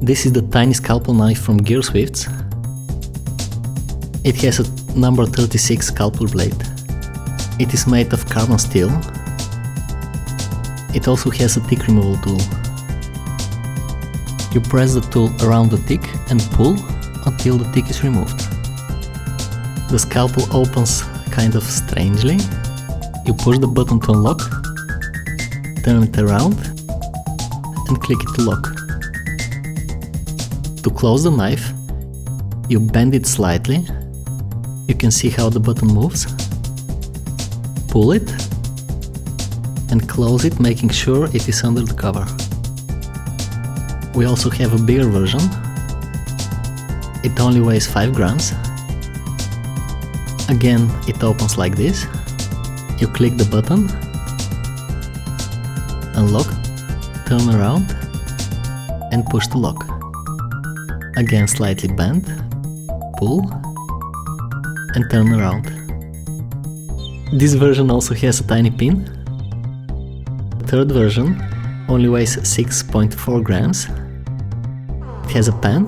This is the tiny scalpel knife from GearSwifts. It has a number 36 scalpel blade. It is made of carbon steel. It also has a tick removal tool. You press the tool around the tick and pull until the tick is removed. The scalpel opens kind of strangely. You push the button to unlock, turn it around and click it to lock. To close the knife, you bend it slightly. You can see how the button moves. Pull it and close it, making sure it is under the cover. We also have a bigger version. It only weighs 5 grams. Again, it opens like this. You click the button, unlock, turn around and push the lock. Again, slightly bend, pull and turn around. This version also has a tiny pin. The third version only weighs 6.4 grams. It has a pen.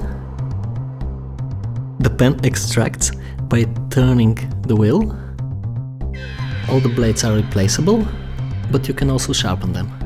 The pen extracts by turning the wheel. All the blades are replaceable, but you can also sharpen them.